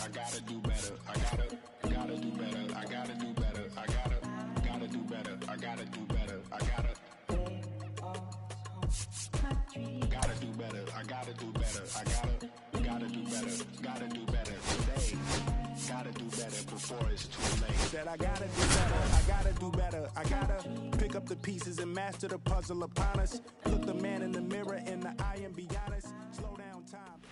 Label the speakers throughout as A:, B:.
A: I gotta do better. I gotta do better. I gotta do better. I gotta do better. I gotta do better. I gotta do better. I gotta do better. I gotta do better. Gotta do better today. Gotta do better before it's too late. Said I gotta do better. I gotta do better. I gotta pick up the pieces and master the puzzle upon us. Look the man in the mirror in the eye and be honest. Slow down time.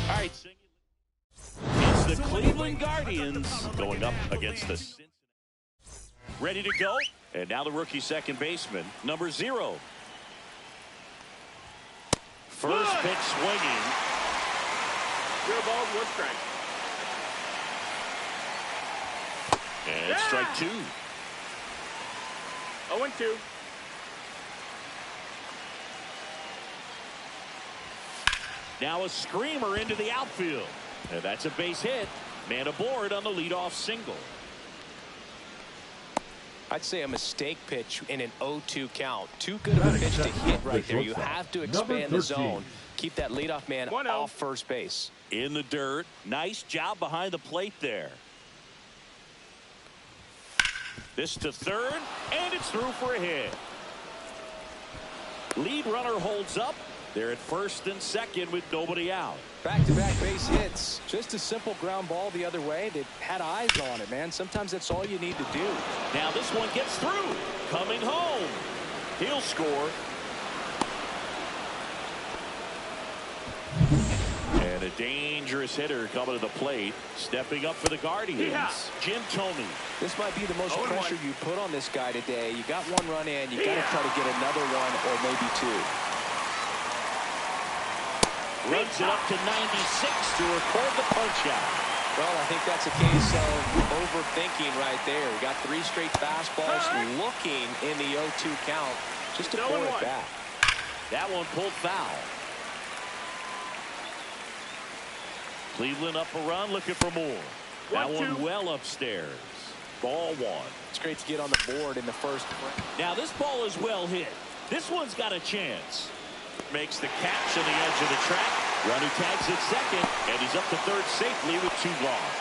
B: All right, it's the Cleveland Guardians going up against the Cincinnati. Ready to go, and now the rookie second baseman, number 0. First pitch swinging.
C: 0 balls, 1 strike.
B: And strike 2.
C: 0-2.
B: Now a screamer into the outfield. And that's a base hit. Man aboard on the leadoff single.
D: I'd say a mistake pitch in an 0-2 count. Too good of a pitch to hit right there. You have to expand the zone. Keep that leadoff man off first base.
B: In the dirt. Nice job behind the plate there. This to third, and it's through for a hit. Lead runner holds up. They're at first and second with nobody out.
D: Back-to-back base hits. Just a simple ground ball the other way that had eyes on it, man. Sometimes that's all you need to do.
B: Now this one gets through. Coming home. He'll score. And a dangerous hitter coming to the plate. Stepping up for the Guardians. Jim Thome.
D: This might be the most pressure you put on this guy today. You got 1 run in. You got to try to get another 1 or maybe 2.
B: Runs it up to 96 to record the punch out.
D: Well, I think that's a case of overthinking right there. We got 3 straight fastballs looking in the 0-2 count just to pull it back.
B: That one pulled foul. Cleveland up a run looking for more. That one well upstairs. Ball 1.
D: It's great to get on the board in the first.
B: Now this ball is well hit. This one's got a chance. Makes the catch on the edge of the track. Runner tags at second, and he's up to third safely with 2 gone.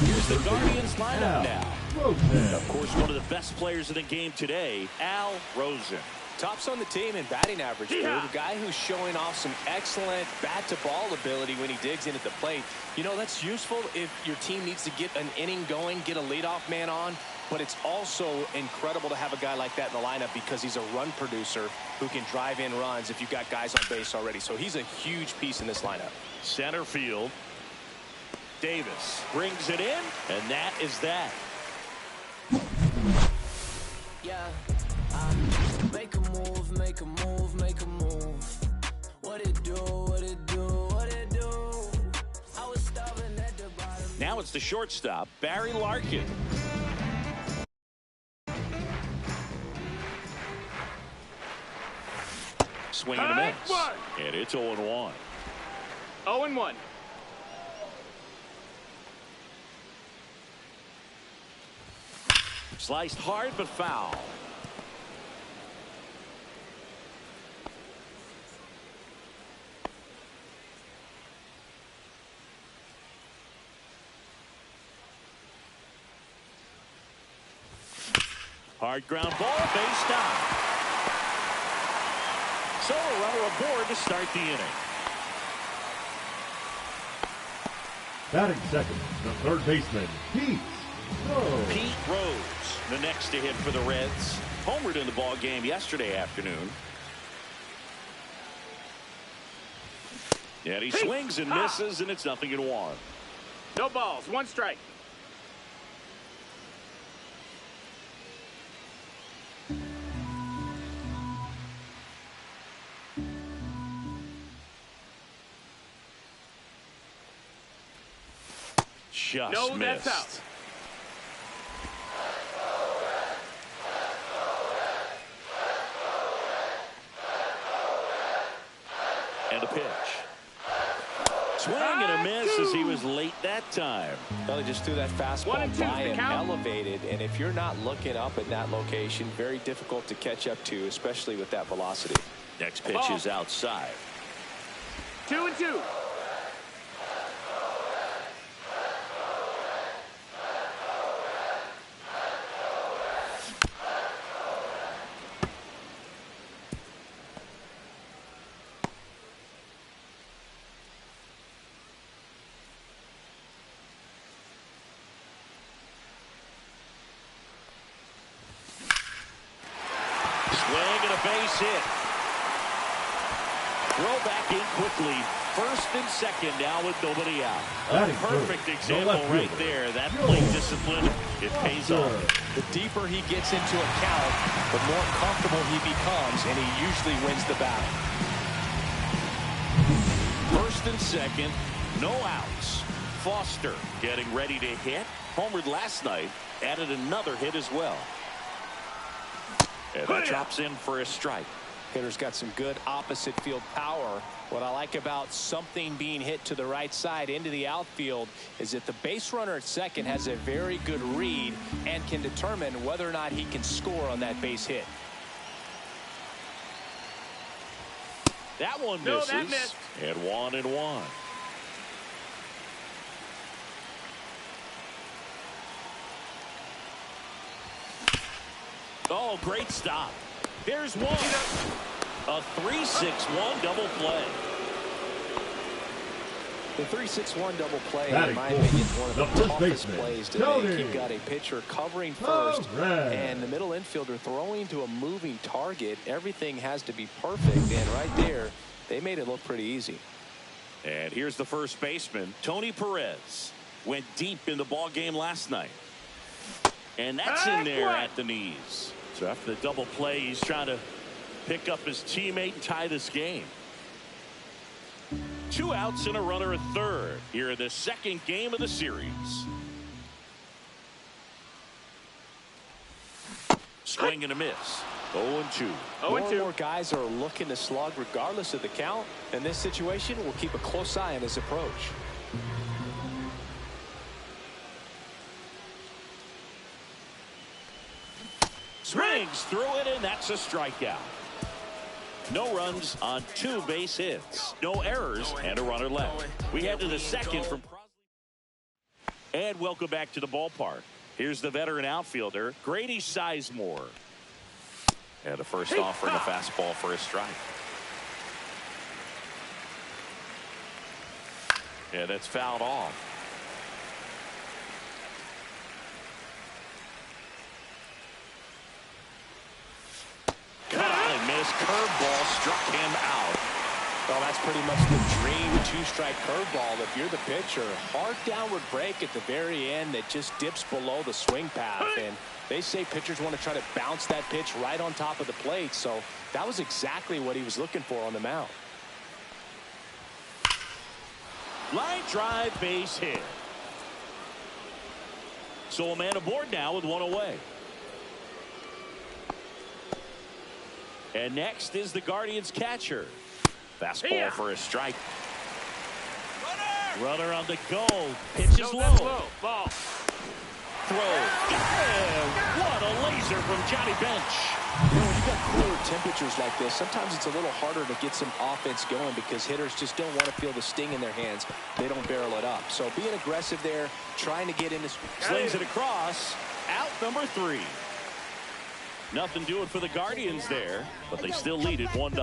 B: Here's the Guardians lineup now. Of course, one of the best players in the game today, Al Rosen.
D: Tops on the team in batting average. A guy who's showing off some excellent bat-to-ball ability when he digs in at the plate. You know, that's useful if your team needs to get an inning going, get a leadoff man on. But it's also incredible to have a guy like that in the lineup because he's a run producer who can drive in runs if you've got guys on base already. So he's a huge piece in this lineup.
B: Center field. Davis brings it in, and that is that.
E: Yeah, make a move, make a move, make a move. What it do, what it do, what it do. I was stubborn at the bottom.
B: Now it's the shortstop, Barry Larkin. Swing and a miss. And it's 0-1.
C: 0-1.
B: Sliced hard but foul. Hard ground ball, base down. So a runner aboard to start the inning.
F: Batting second, the third baseman, Pete Rose.
B: Pete Rose, the next to hit for the Reds. Homered in the ball game yesterday afternoon. And he swings and misses, and it's 0-1.
C: No balls, 1 strike.
B: Just missed.
C: That's out.
B: And a pitch. Swing and a miss as he was late that time.
D: Well, he just threw that fastball
C: 1-2
D: by
C: the
D: him,
C: count.
D: elevated, and if you're not looking up at that location, very difficult to catch up to, especially with that velocity.
B: Next pitch is outside.
C: 2-2.
B: Swing and a base hit. Throw back in quickly. First and second now with nobody out. A perfect example right there. That plate discipline, it pays off.
D: The deeper he gets into a count, the more comfortable he becomes, and he usually wins the battle.
B: First and second, no outs. Foster getting ready to hit. Homered last night, added another hit as well. And that drops in for a strike.
D: Hitter's got some good opposite field power. What I like about something being hit to the right side into the outfield is that the base runner at second has a very good read and can determine whether or not he can score on that base hit.
B: That one
C: No,
B: misses.
C: that missed.
B: And 1-1. Oh, great stop. Here's one. A 3-6-1 double play.
D: The 3-6-1 double play,
F: Batting
D: in my
F: fourth,
D: opinion, is one of
F: the
D: the
F: first
D: toughest
F: baseman,
D: plays to
F: Tony.
D: make. You've got a pitcher covering first,
F: Alright.
D: and the middle infielder throwing to a moving target. Everything has to be perfect, and right there, they made it look pretty easy.
B: And here's the first baseman, Tony Perez. Went deep in the ball game last night. And that's in there at the knees. So after the double play, he's trying to pick up his teammate and tie this game. 2 outs and a runner at third here in the second game of the series. Swing and a miss. 0-2.
D: More and more guys are looking to slug regardless of the count. In this situation, we'll keep a close eye on his approach.
B: Swings through it, and that's a strikeout. No runs on 2 base hits. No errors and a runner left. We head to the second from Crosley. And welcome back to the ballpark. Here's the veteran outfielder, Grady Sizemore. And a first offering a fastball for a strike. And it's fouled off. Curveball struck him out.
D: Well, that's pretty much the dream 2-strike curveball. If you're the pitcher, hard downward break at the very end that just dips below the swing path. And they say pitchers want to try to bounce that pitch right on top of the plate. So that was exactly what he was looking for on the mound.
B: Line drive, base hit. So a man aboard now with 1 away. And next is the Guardians catcher. Fastball for a strike. Runner on the go. Pitch is low.
C: Ball.
B: Throw. Yeah, what a laser from Johnny Bench.
D: You know, when you've got cooler temperatures like this, sometimes it's a little harder to get some offense going because hitters just don't want to feel the sting in their hands. They don't barrel it up. So being aggressive there, trying to get into...
B: Slings it across. Out number 3. Nothing doing for the Guardians there, but they still lead it 1-0.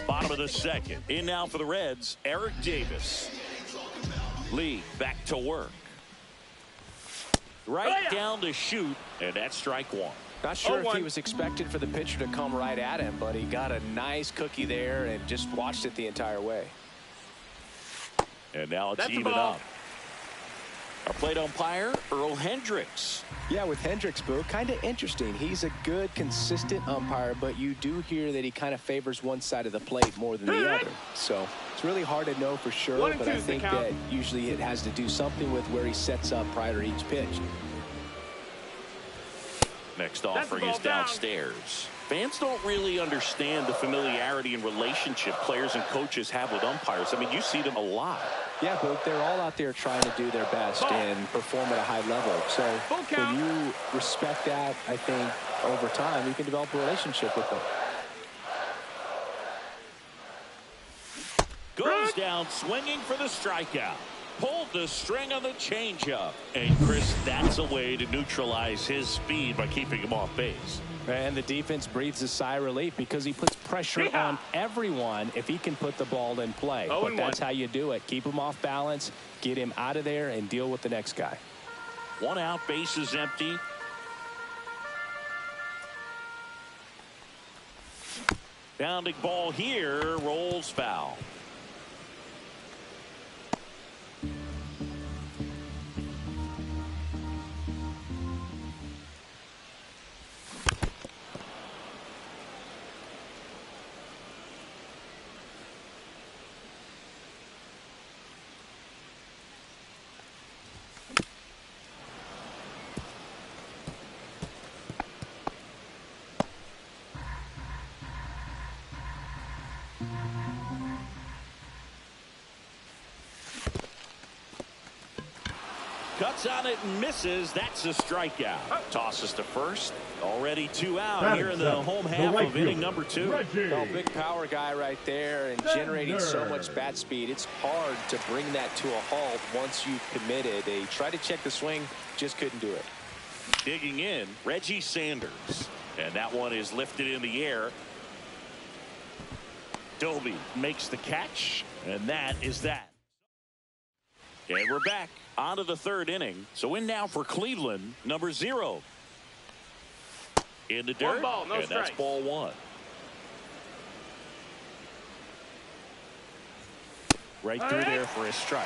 B: Bottom of the second. In now for the Reds, Eric Davis. Lee back to work. Right down to shoot, and that's strike 1.
D: Not sure if he was expected for the pitcher to come right at him, but he got a nice cookie there and just watched it the entire way.
B: And now it's even up. Our plate umpire, Earl Hendricks.
D: Yeah, with Hendricks, Boo, kind of interesting. He's a good, consistent umpire, but you do hear that he kind of favors one side of the plate more than the other. So it's really hard to know for sure, but I think that usually it has to do something with where he sets up prior to each pitch.
B: Next offering is downstairs. Fans don't really understand the familiarity and relationship players and coaches have with umpires. I mean, you see them a lot.
D: Yeah, but they're all out there trying to do their best and perform at a high level. So when you respect that, I think over time you can develop a relationship with them.
B: Goes down swinging for the strikeout. Pulled the string on the changeup. And Chris, that's a way to neutralize his speed by keeping him off base.
D: And the defense breathes a sigh of relief because he puts pressure on everyone if he can put the ball in play. But that's how you do it. Keep him off balance, get him out of there, and deal with the next guy.
B: 1 out, base is empty. Bounding ball here, rolls foul. Cuts on it and misses. That's a strikeout. Tosses to first. Already 2 out here in the home half of inning number 2.
D: Oh, big power guy right there and generating so much bat speed. It's hard to bring that to a halt once you've committed. They tried to check the swing, just couldn't do it.
B: Digging in, Reggie Sanders. And that one is lifted in the air. Doby makes the catch, and that is that. And we're back on to the 3rd inning. So in now for Cleveland, number 0. In the dirt,
C: 1 ball, no
B: and
C: strikes.
B: that's ball 1. Right through there for a strike.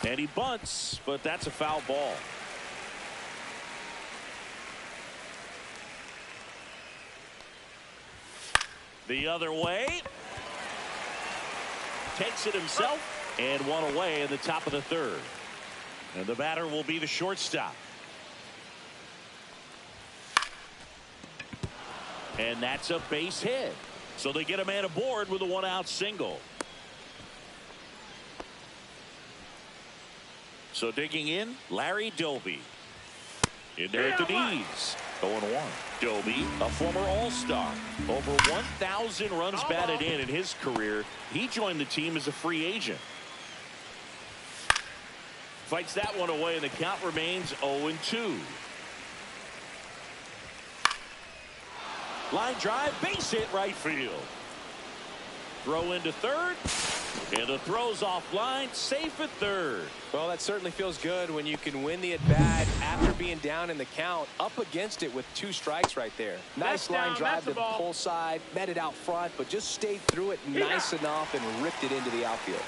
B: And he bunts, but that's a foul ball. The other way. Takes it himself and 1 away in the top of the 3rd. And the batter will be the shortstop. And that's a base hit. So they get a man aboard with a 1-out single. So digging in, Larry Doby. In there at the knees. 0-1. Doby, a former All-Star. Over 1,000 runs batted in his career. He joined the team as a free agent. Fights that one away, and the count remains 0-2. Line drive, base hit right field. Throw into 3rd. And the throw's offline, safe at 3rd.
D: Well, that certainly feels good when you can win the at-bat after being down in the count, up against it with 2 strikes right there. Nice line drive to the pull side, met it out front, but just stayed through it nice enough and ripped it into the outfield.